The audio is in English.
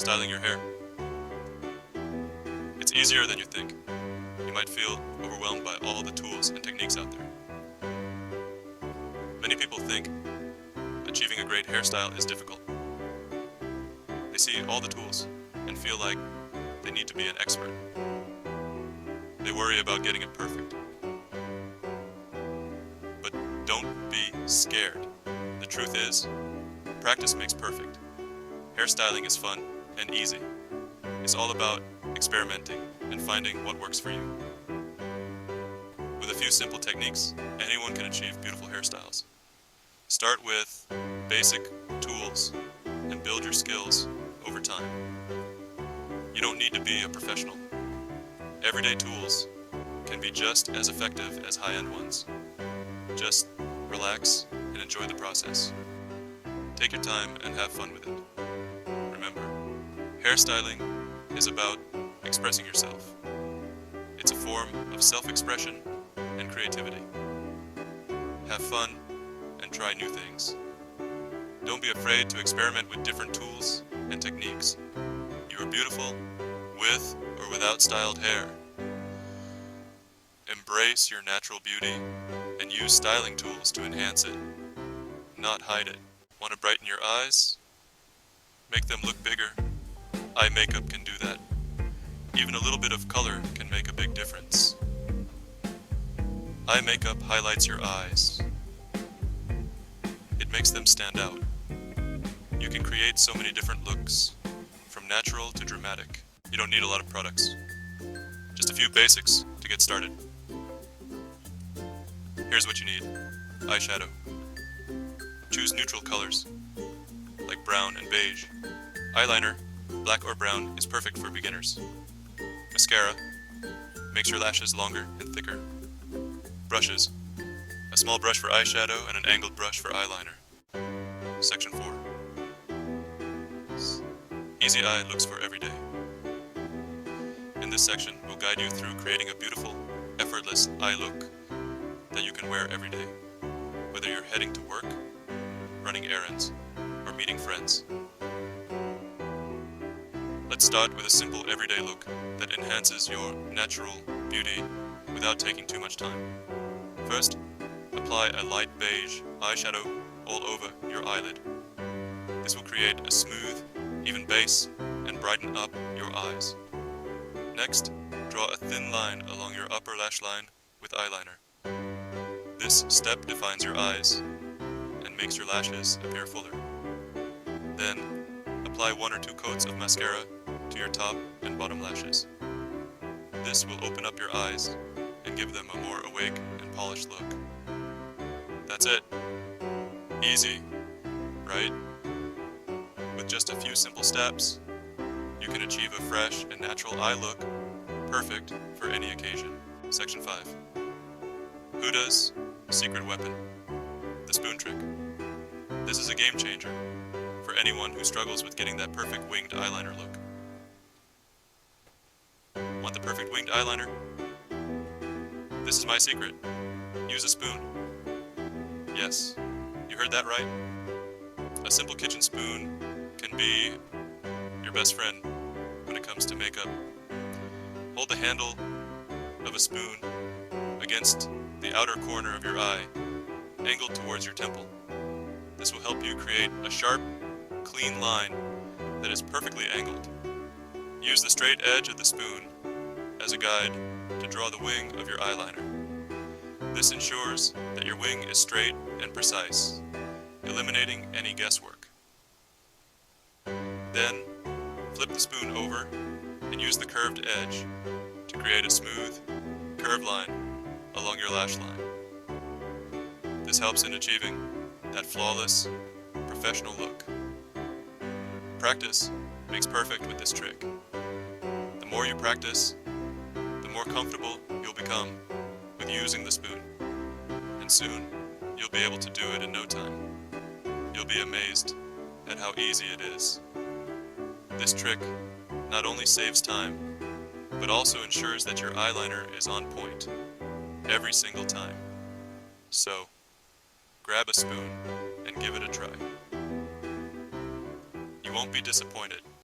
styling your hair. It's easier than you think. You might feel overwhelmed by all the tools and techniques out there. Many people think achieving a great hairstyle is difficult. They see all the tools and feel like they need to be an expert. They worry about getting it perfect. But don't be scared. The truth is, practice makes perfect. Hairstyling is fun and easy. It's all about experimenting and finding what works for you. With a few simple techniques, anyone can achieve beautiful hairstyles. Start with basic tools and build your skills over time. You don't need to be a professional. Everyday tools can be just as effective as high-end ones. Just relax and enjoy the process. Take your time and have fun with it. Remember, hairstyling is about expressing yourself. It's a form of self-expression and creativity. Have fun and try new things. Don't be afraid to experiment with different tools and techniques. You are beautiful with or without styled hair. Embrace your natural beauty and use styling tools to enhance it, not hide it. Want to brighten your eyes? Make them look bigger. Eye makeup can do that. Even a little bit of color can make a big difference. Eye makeup highlights your eyes. It makes them stand out. You can create so many different looks, from natural to dramatic. You don't need a lot of products. Just a few basics to get started. Here's what you need. Eyeshadow. Choose neutral colors, like brown and beige. Eyeliner, black or brown, is perfect for beginners. Mascara makes your lashes longer and thicker. Brushes. A small brush for eyeshadow and an angled brush for eyeliner. Section 4. Easy eye looks for every day. In this section, we'll guide you through creating a beautiful, effortless eye look that you can wear every day, whether you're heading to work, running errands, or meeting friends. Let's start with a simple everyday look that enhances your natural beauty without taking too much time. First, apply a light beige eyeshadow all over your eyelid. This will create a smooth, even base and brighten up your eyes. Next, draw a thin line along your upper lash line with eyeliner. This step defines your eyes and makes your lashes appear fuller. Then, apply 1 or 2 coats of mascara to your top and bottom lashes. This will open up your eyes and give them a more awake and polished look. That's it. Easy, right? With just a few simple steps, you can achieve a fresh and natural eye look, perfect for any occasion. Section 5. Huda's secret weapon, the spoon trick. This is a game changer for anyone who struggles with getting that perfect winged eyeliner look. Want the perfect winged eyeliner? This is my secret. Use a spoon. Yes, you heard that right. A simple kitchen spoon can be your best friend when it comes to makeup. Hold the handle of a spoon against the outer corner of your eye, angled towards your temple. This will help you create a sharp, clean line that is perfectly angled. Use the straight edge of the spoon as a guide to draw the wing of your eyeliner. This ensures that your wing is straight and precise, eliminating any guesswork. Then, flip the spoon over and use the curved edge to create a smooth, curved line along your lash line. This helps in achieving that flawless, professional look. Practice makes perfect with this trick. The more you practice, the more comfortable you'll become with using the spoon. And soon, you'll be able to do it in no time. You'll be amazed at how easy it is. This trick not only saves time, but also ensures that your eyeliner is on point every single time. So, grab a spoon and give it a try. You won't be disappointed.